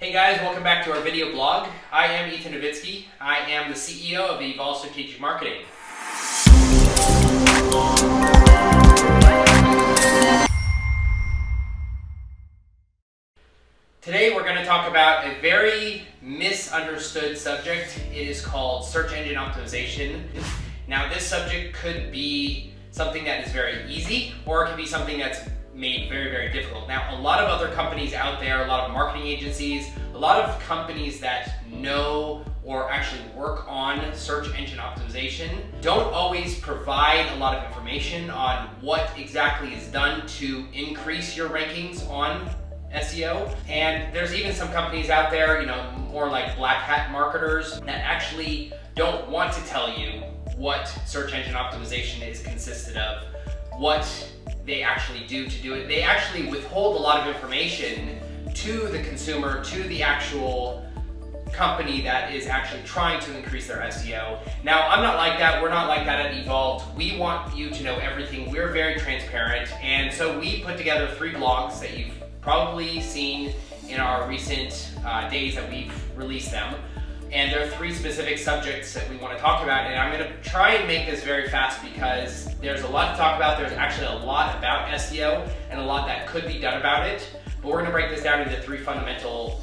Hey guys, welcome back to our video blog. I am Ethan Novitsky. I am the CEO of Evolve Strategic Marketing. Today we're going to talk about a very misunderstood subject. It is called search engine optimization. Now this subject could be something that is very easy, or it could be something that's made very, very difficult. Now, a lot of other companies out there, a lot of marketing agencies, a lot of companies that know or actually work on search engine optimization don't always provide a lot of information on what exactly is done to increase your rankings on SEO. And there's even some companies out there, more like black hat marketers that actually don't want to tell you what search engine optimization is consisted of, what they actually do to do it. They actually withhold a lot of information to the consumer, to the actual company that is actually trying to increase their SEO. Now, I'm not like that. We're not like that at Evolved. We want you to know everything. We're very transparent. And so we put together 3 blogs that you've probably seen in our recent days that we've released them. And there are 3 specific subjects that we want to talk about, and I'm going to try and make this very fast because there's a lot to talk about. There's actually a lot about SEO and a lot that could be done about it, but we're going to break this down into 3 fundamental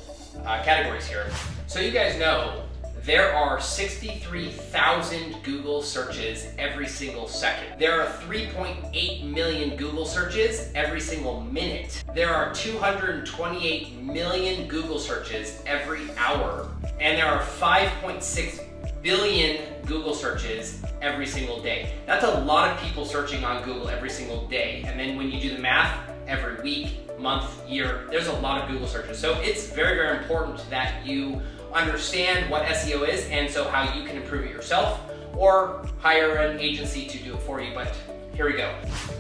categories here. So you guys know there are 63,000 Google searches every single second. There are 3.8 million Google searches every single minute. There are 228 million Google searches every hour. And there are 5.6 billion Google searches every single day. That's a lot of people searching on Google every single day. And then when you do the math, every week, month, year, there's a lot of Google searches. So it's very, very important that you understand what SEO is, and so how you can improve it yourself or hire an agency to do it for you. But here we go.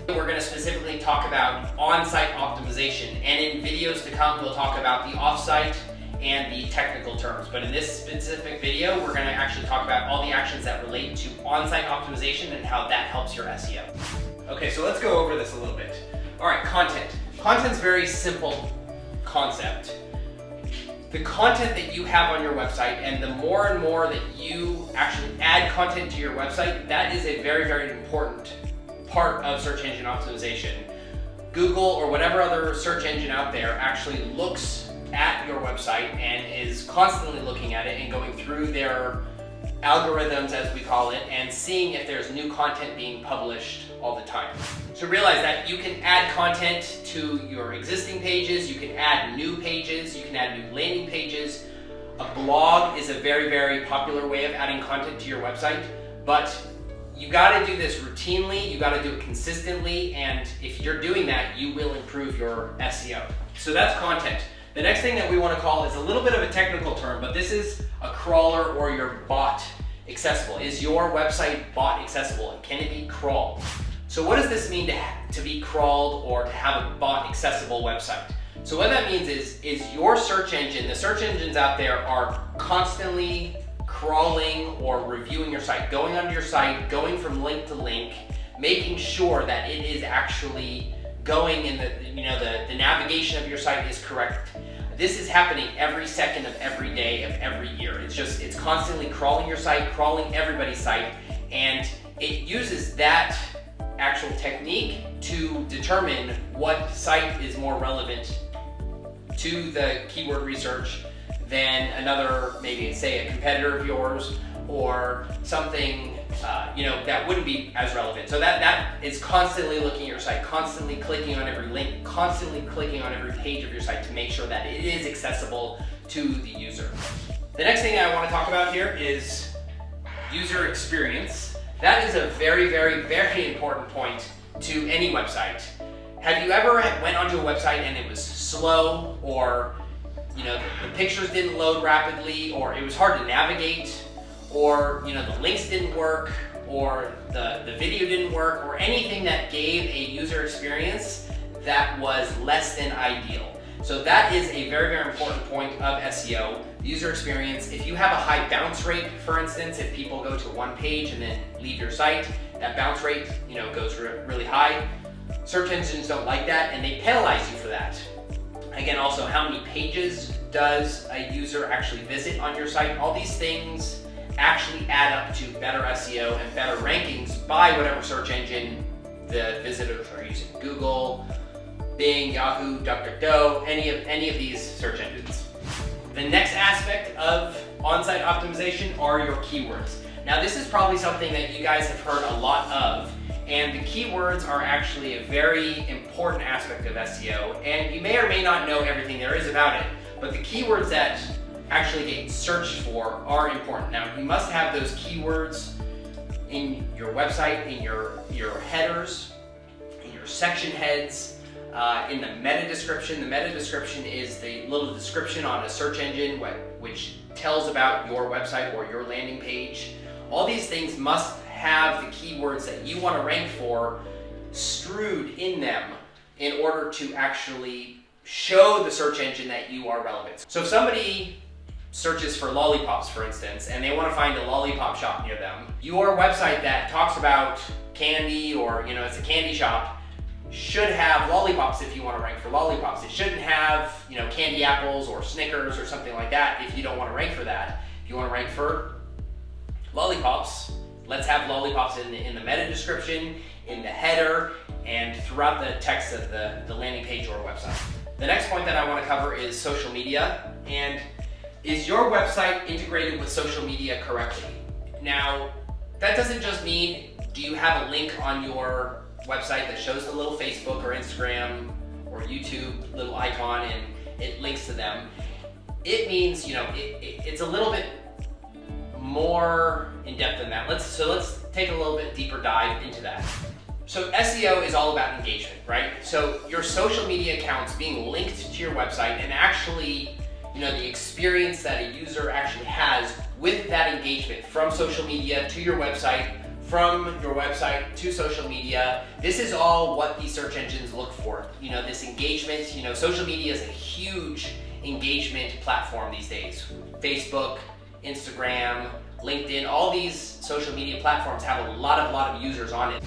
We're going to specifically talk about on-site optimization, and in videos to come we'll talk about the off-site and the technical terms. But in this specific video, we're going to actually talk about all the actions that relate to on-site optimization and how that helps your SEO. Okay, so let's go over this a little bit. All right, content. Content's a very simple concept. The content that you have on your website, and the more and more that you actually add content to your website, that is a very, very important part of search engine optimization. Google or whatever other search engine out there actually looks at your website and is constantly looking at it and going through their algorithms, as we call it, and seeing if there's new content being published all the time. So realize that you can add content to your existing pages, you can add new pages, you can add new landing pages. A blog is a very, very popular way of adding content to your website, but you gotta do this routinely, you gotta do it consistently, and if you're doing that, you will improve your SEO. So that's content. The next thing that we want to call is a little bit of a technical term, but this is a crawler or your bot accessible. Is your website bot accessible, and can it be crawled? So what does this mean to be crawled or to have a bot accessible website? So what that means is your search engine, the search engines out there are constantly crawling or reviewing your site, going onto your site, going from link to link, making sure that it is actually going in the navigation of your site is correct. This is happening every second of every day of every year. It's constantly crawling your site, crawling everybody's site, and it uses that actual technique to determine what site is more relevant to the keyword research than another, maybe say a competitor of yours or something that wouldn't be as relevant. So that is constantly looking at your site, constantly clicking on every link, constantly clicking on every page of your site to make sure that it is accessible to the user. The next thing I want to talk about here is user experience. That is a very, very, very important point to any website. Have you ever went onto a website and it was slow, or the pictures didn't load rapidly, or it was hard to navigate, or the links didn't work, or the video didn't work, or anything that gave a user experience that was less than ideal? So that is a very, very important point of SEO, user experience. If you have a high bounce rate, for instance, if people go to one page and then leave your site, that bounce rate goes really high. Search engines don't like that, and they penalize you for that. Again, also, how many pages does a user actually visit on your site? All these things actually add up to better SEO and better rankings by whatever search engine the visitors are using. Google, Bing, Yahoo, DuckDuckGo, any of these search engines. The next aspect of on-site optimization are your keywords. Now this is probably something that you guys have heard a lot of, and the keywords are actually a very important aspect of SEO, and you may or may not know everything there is about it, but the keywords that actually get searched for are important. Now you must have those keywords in your website, in your headers, in your section heads, in the meta description. The meta description is the little description on a search engine which tells about your website or your landing page. All these things must have the keywords that you want to rank for strewed in them in order to actually show the search engine that you are relevant. So if somebody searches for lollipops, for instance, and they want to find a lollipop shop near them, your website that talks about candy, or it's a candy shop, should have lollipops if you want to rank for lollipops. It shouldn't have candy apples or Snickers or something like that if you don't want to rank for that. If you want to rank for lollipops, let's have lollipops in the meta description, in the header, and throughout the text of the landing page or website. The next point that I want to cover is social media. And is your website integrated with social media correctly? Now, that doesn't just mean, do you have a link on your website that shows the little Facebook or Instagram or YouTube little icon and it links to them? It means, it's a little bit more in depth than that. Let's take a little bit deeper dive into that. So SEO is all about engagement, right? So your social media accounts being linked to your website and actually, the experience that a user actually has with that engagement from social media to your website, from your website to social media. This is all what these search engines look for. This engagement, social media is a huge engagement platform these days. Facebook, Instagram, LinkedIn, all these social media platforms have a lot of users on it.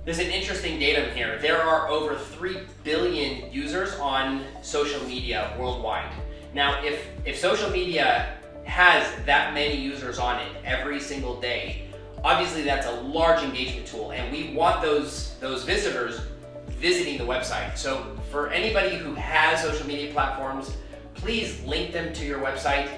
There's an interesting datum here. There are over 3 billion users on social media worldwide. Now, if social media has that many users on it every single day, obviously that's a large engagement tool, and we want those visitors visiting the website. So for anybody who has social media platforms, please link them to your website.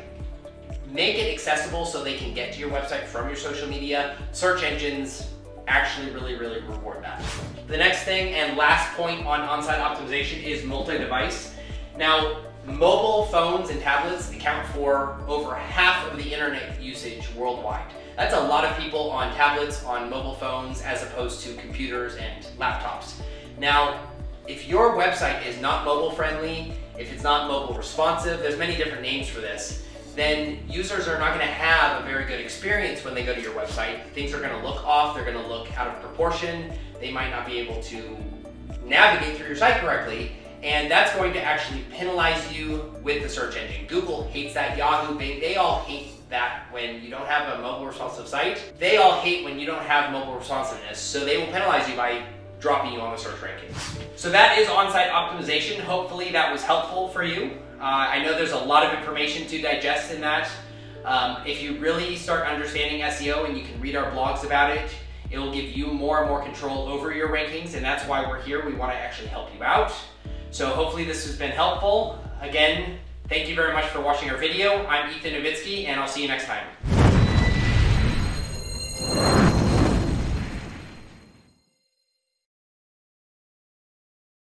Make it accessible so they can get to your website from your social media. Search engines actually really reward that. The next thing and last point on on-site optimization is multi-device. Now, mobile phones and tablets account for over half of the internet usage worldwide. That's a lot of people on tablets, on mobile phones, as opposed to computers and laptops. Now, if your website is not mobile friendly, if it's not mobile responsive, there's many different names for this, then users are not going to have a very good experience when they go to your website. Things are going to look off, they're going to look out of proportion, they might not be able to navigate through your site correctly, and that's going to actually penalize you with the search engine. Google hates that, Yahoo, Bing, they all hate that when you don't have a mobile responsive site. They all hate when you don't have mobile responsiveness, so they will penalize you by dropping you on the search rankings. So that is on-site optimization. Hopefully that was helpful for you. I know there's a lot of information to digest in that. If you really start understanding SEO and you can read our blogs about it, it will give you more and more control over your rankings, and that's why we're here. We want to actually help you out. So hopefully this has been helpful. Again, thank you very much for watching our video. I'm Ethan Novitsky, and I'll see you next time.